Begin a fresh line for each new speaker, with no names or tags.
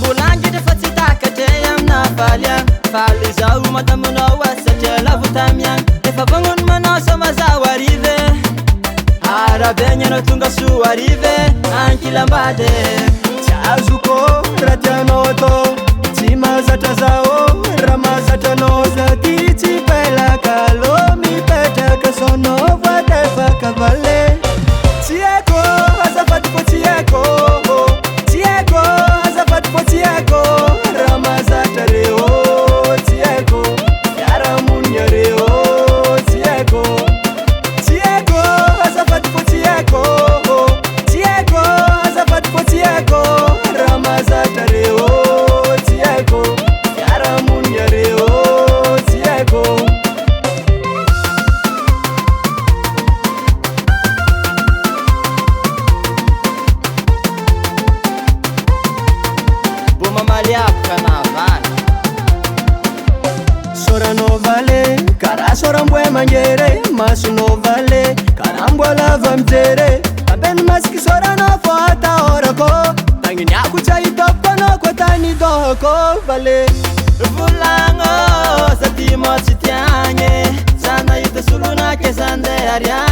Rambulangi de fatsi takateyam na falya Fali zau madamuno wasatya lavutamian Efa vangon mana sama zawarive Arabenya no tunga suarive Ankilambade
Chazuko ratianoto Chimazata zao Ramazata noza Tichi pela kalo Mi peta kasono Vatefa kavale Chieko azafati po chieko Chieko azafati po chieko Ramazata reo Chieko Yara munya reo Chieko Chieko azafati po chieko Chieko azafati po chieko Ramazata reo Chieko Yara munya reo Chieko Sora no vale, cara sora mbwe mangere Masu no vale, cara mbwa lava mjere Aben maski sora no fata orako Tangi nyaku cha itopko no kwa tani dohoko vale
Vulango sa timo chitianye Sana ite suluna ke sande ariane